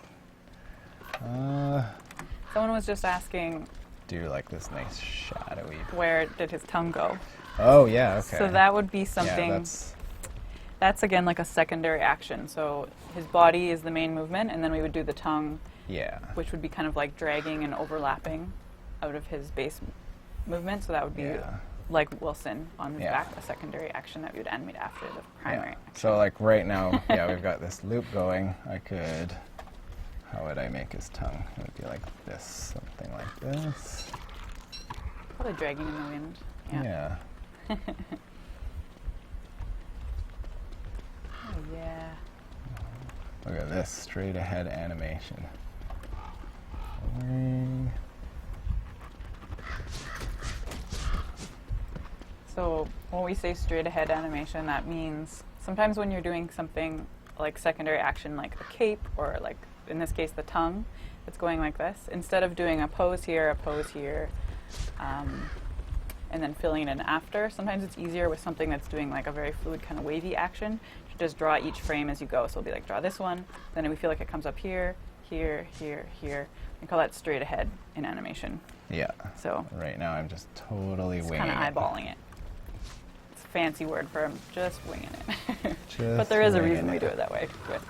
Someone was just asking, do like this nice shadowy. where did his tongue go? Oh yeah, okay. So that would be Yeah, something, that's again like a secondary action. So his body is the main movement, and then we would do the tongue, yeah. which would be kind of like dragging and overlapping out of his base movement. So that would be Yeah. like Wilson on his Yeah. back, a secondary action that we would animate after the primary Yeah. action. So like right now, yeah, we've got this loop going. I could, how would I make his tongue? It would be like this, something like this. Probably dragging in the wind. Yeah. Oh, yeah. Look at this straight ahead animation. Ring. So when we say straight ahead animation, that means sometimes when you're doing something like secondary action, like a cape, or like in this case the tongue, that's going like this, instead of doing a pose here, and then filling it in after, sometimes it's easier with something that's doing like a very fluid kind of wavy action to just draw each frame as you go. So it'll be like, draw this one, then we feel like it comes up here, here, here, here. We call that straight ahead in animation. Yeah. So Right now I'm just totally it's winging kind of it. eyeballing it. It's a fancy word for just winging it. Just But there is a winging reason we do it that way with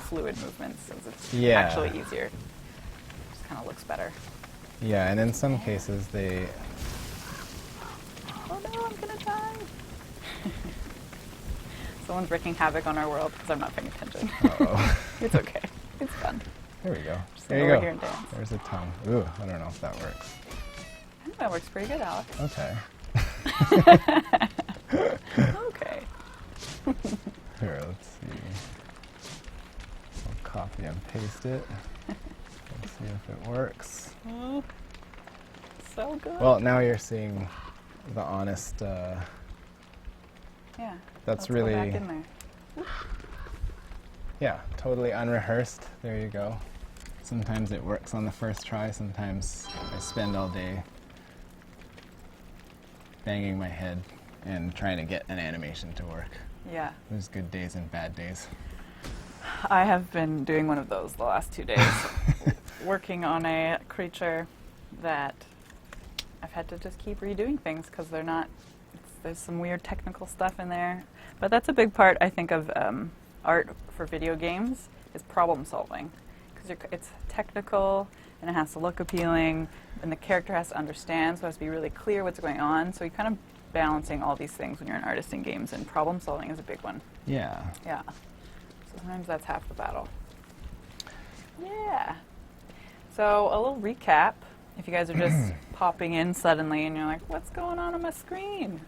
fluid movements, since it's Yeah. actually easier. Just kind of looks better. Yeah, and in some cases they, Oh no, I'm gonna die. Someone's wreaking havoc on our world because I'm not paying attention. uh-oh. It's okay. It's fun. There we go. Just There go you over go. here and dance. There's a tongue. Ooh, I don't know if that works. I think that works pretty good, Alex. Okay. Okay. Here, let's see. I'll copy and paste it. Let's see if it works. Oh, so good. Well, now you're seeing the honest, yeah. that's Let's go back really, in there. yeah, totally unrehearsed. There you go. Sometimes it works on the first try, sometimes I spend all day banging my head and trying to get an animation to work. Yeah. There's good days and bad days. I have been doing one of those the last 2 days. working on a creature that I've had to just keep redoing things because they're not. There's some weird technical stuff in there, but that's a big part I think of art for video games is problem solving because it's technical and it has to look appealing and the character has to understand, so it has to be really clear what's going on. So you're kind of balancing all these things when you're an artist in games, and problem solving is a big one. Yeah. Yeah. So sometimes that's half the battle. Yeah. So a little recap, if you guys are just popping in suddenly and you're like, what's going on my screen?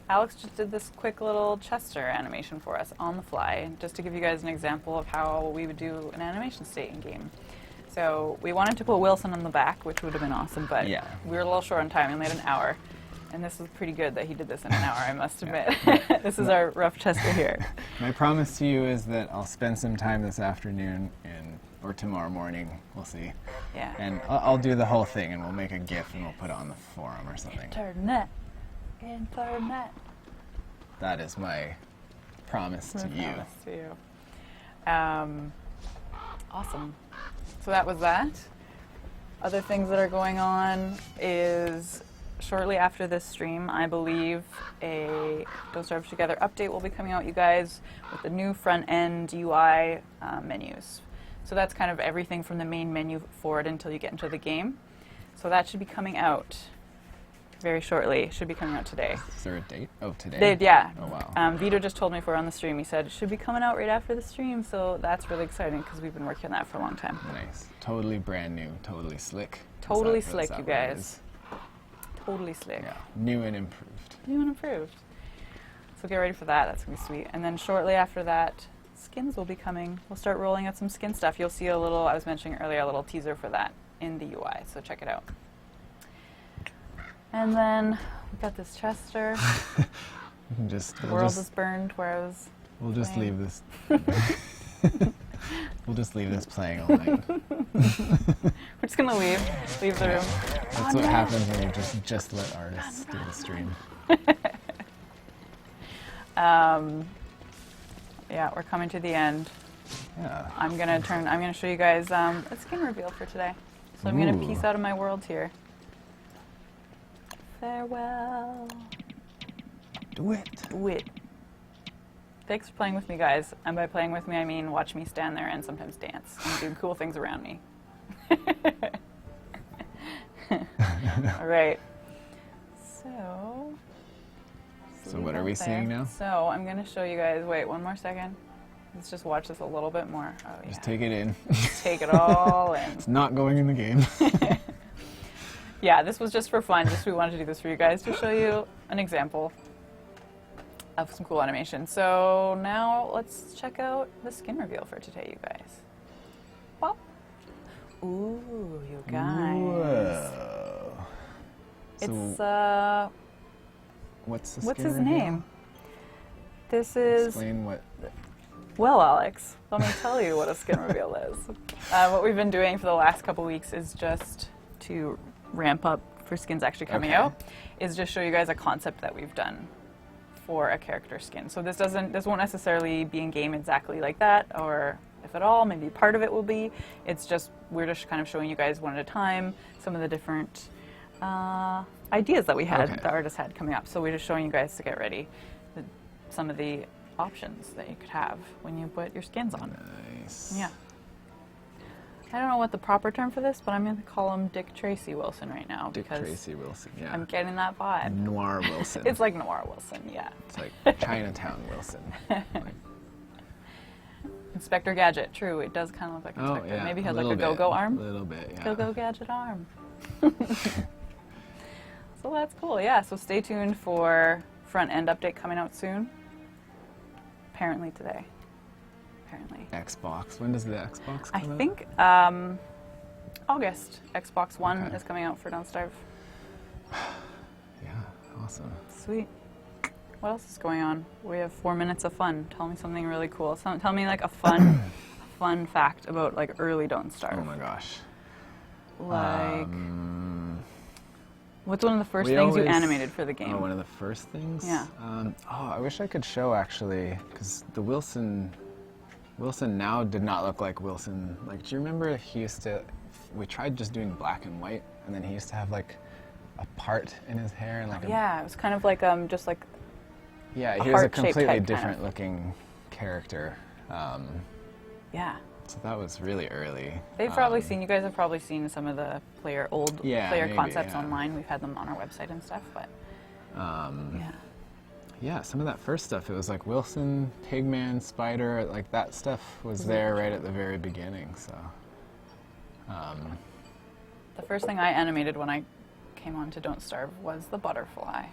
Alex just did this quick little Chester animation for us on the fly, just to give you guys an example of how we would do an animation state in game. So we wanted to put Wilson on the back, which would have been awesome, but Yeah. we were a little short on time. We only had an hour. And this is pretty good that he did this in an hour, I must admit. This is our rough Chester here. My promise to you is that I'll spend some time this afternoon or tomorrow morning, we'll see. Yeah. And I'll do the whole thing, and we'll make a GIF, and we'll put it on the forum or something. Internet. That is my promise to you. Promise to you. Awesome. So that was that. Other things that are going on is shortly after this stream, I believe a Don't Starve Together update will be coming out, you guys, with the new front-end UI menus. So that's kind of everything from the main menu forward until you get into the game. So that should be coming out very shortly. Should be coming out today. Is there a date? Oh, today? Yeah. Oh, wow. Vito just told me before on the stream. He said it should be coming out right after the stream, so that's really exciting because we've been working on that for a long time. Nice. Totally brand new. Totally slick. Totally Is that slick, what you it guys. is? Totally slick. Yeah. New and improved. New and improved. So get ready for that. That's going to be sweet. And then shortly after that, skins will be coming. We'll start rolling out some skin stuff. You'll see a little, I was mentioning earlier, a little teaser for that in the UI, so check it out. And then we've got this Chester. We can just, The world is burned where I was we'll just playing. leave this. We'll just leave this playing all night. We're just going to leave the room. That's what happens when you just let artists do the stream. Yeah, we're coming to the end. Yeah. I'm gonna show you guys a skin reveal for today. So I'm gonna Ooh. peace out of my world here. Farewell. Do it. Do it. Thanks for playing with me, guys. And by playing with me, I mean watch me stand there and sometimes dance and do cool things around me. All right. So what are we seeing now? So I'm going to show you guys. Wait, one more second. Let's just watch this a little bit more. Oh, yeah. Just take it in. Take it all in. It's not going in the game. Yeah, this was just for fun. Just we wanted to do this for you guys to show you an example of some cool animation. So now let's check out the skin reveal for today, you guys. Well, ooh, you guys. Whoa. It's what's the what's skin his reveal? name? This is Explain what. well, Alex. Let me tell you what a skin reveal is. What we've been doing for the last couple weeks is just to ramp up for skins actually coming Okay. out. Is just show you guys a concept that we've done for a character skin. So this won't necessarily be in game exactly like that, or if at all, maybe part of it will be. It's just we're just kind of showing you guys one at a time some of the different ideas that we had, Okay. the artist had coming up. So we're just showing you guys to get ready some of the options that you could have when you put your skins on. Nice. Yeah. I don't know what the proper term for this, but I'm going to call him Dick Tracy Wilson right now Dick because Tracy Wilson. Yeah. I'm getting that vibe. Noir Wilson. It's like Noir Wilson, yeah. It's like Chinatown Wilson. Like, Inspector Gadget, true. It does kind of look like oh Inspector. yeah. Maybe he had little like a go-go bit, arm. A little bit. Yeah. Go-go Gadget arm. So that's cool, yeah. So stay tuned for front-end update coming out soon. Apparently today. Apparently. Xbox. When does the Xbox I come out? think August. Xbox One Okay. is coming out for Don't Starve. Yeah. Awesome. Sweet. What else is going on? We have 4 minutes of fun. Tell me something really cool. Tell me like a fun, fun fact about like early Don't Starve. Oh my gosh. Like, what's one of the first we things you always- animated for the game? Oh, one of the first things? Yeah. I wish I could show actually, because the Wilson now did not look like Wilson. Like, do you remember he used to we tried just doing black and white, and then he used to have like a part in his hair and like Yeah, it was kind of like just like yeah, a he was a heart-shaped completely head, kind different of. looking character. Yeah. So that was really early. They've probably seen, you guys have probably seen some of the old Yeah, player maybe, concepts yeah. online. We've had them on our website and stuff, but yeah. Yeah, some of that first stuff, it was like Wilson, Pigman, Spider, like that stuff was there right at the very beginning, so. The first thing I animated when I came on to Don't Starve was the butterfly.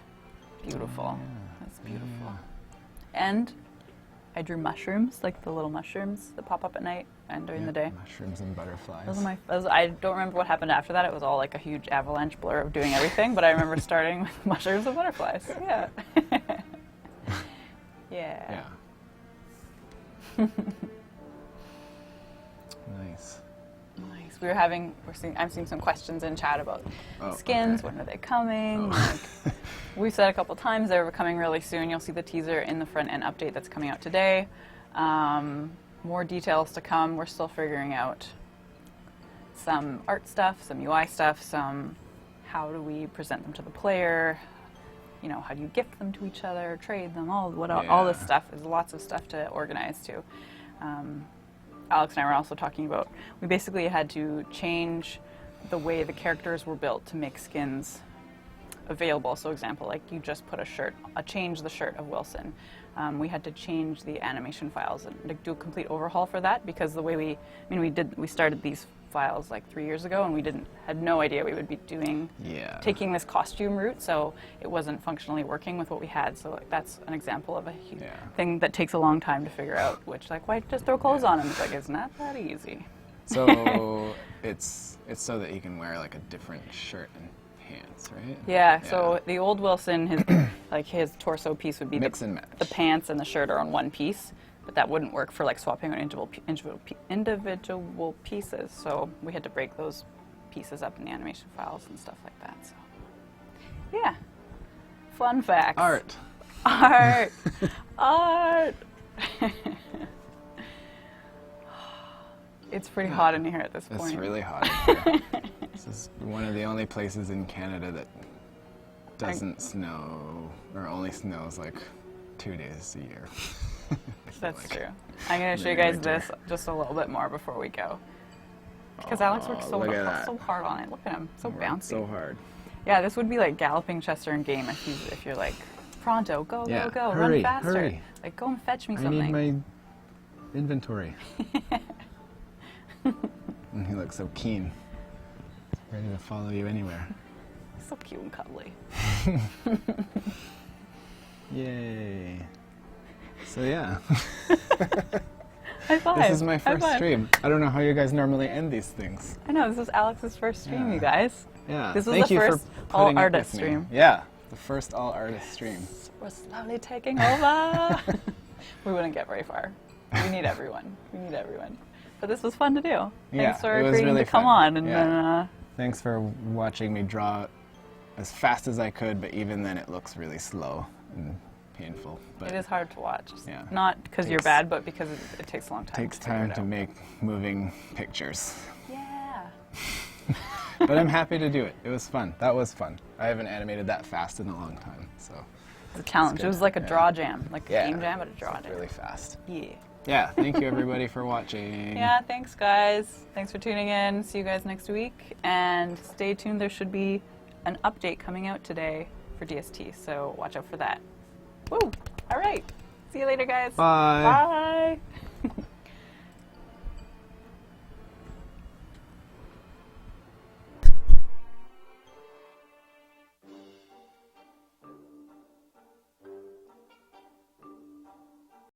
Beautiful. That's beautiful. Yeah. And I drew mushrooms, like the little mushrooms that pop up at night and during the day. Mushrooms and butterflies. I don't remember what happened after that. It was all like a huge avalanche blur of doing everything, but I remember starting with mushrooms and butterflies. Yeah. Yeah. Yeah. Nice. Nice. I'm seeing some questions in chat about skins. Okay. When are they coming? Oh. Like, we've said a couple times they're coming really soon. You'll see the teaser in the front end update that's coming out today. More details to come. We're still figuring out some art stuff, some UI stuff, some how do we present them to the player. You know, how do you gift them to each other, trade them, all this stuff. There's lots of stuff to organize too. Alex and I were also talking about, we basically had to change the way the characters were built to make skins available. So example, like you just put change the shirt of Wilson. We had to change the animation files and like, do a complete overhaul for that because the way we started these files like 3 years ago and we had no idea we would be taking this costume route, so it wasn't functionally working with what we had. So like, that's an example of a huge thing that takes a long time to figure out, which like why just throw clothes on him? It's like it's not that easy. So it's so that he can wear like a different shirt and pants, right? Yeah, so the old Wilson, his torso piece would be Mix and match. The pants and the shirt are on one piece, but that wouldn't work for like swapping on individual pieces. So we had to break those pieces up in the animation files and stuff like that. So yeah, fun facts. Art. Art. It's pretty hot in here at this point. It's really hot in here. This is one of the only places in Canada that doesn't snow, or only snows like 2 days a year. That's true. I'm going to show you guys this just a little bit more before we go. Because Alex worked so hard on it. Look at him, so bouncy. So hard. Yeah, this would be like galloping Chester in game if you're like, pronto, go, Yeah, go, hurry, run faster. hurry. Like, go and fetch me I something. need my inventory. And he looks so keen. Ready to follow you anywhere. So cute and cuddly. Yay. So yeah. High five. This is my High first five. stream. I don't know how you guys normally end these things. I know, this is Alex's first stream, Yeah. you guys. Yeah. This was Thank the you first for all putting up artist with me. stream. Yeah. The first all artist stream. We're slowly taking over. We wouldn't get very far. We need everyone. But this was fun to do. Yeah, Thanks for it was agreeing really to come fun. on. And Yeah. then, Thanks for watching me draw as fast as I could, but even then it looks really slow and painful. But it is hard to watch. Yeah. Not because you're bad, but because it takes a long time. takes to figure time it to out. make moving pictures. Yeah. But I'm happy to do it. It was fun. That was fun. I haven't animated that fast in a long time, so. It's a challenge. good. It was like a Yeah. draw jam, like a Yeah. game jam, but a draw jam. Really fast. Yeah. Yeah, thank you everybody for watching. Yeah, thanks guys. Thanks for tuning in. See you guys next week. And stay tuned. There should be an update coming out today for DST, so watch out for that. Woo! All right. See you later, guys. Bye. Bye.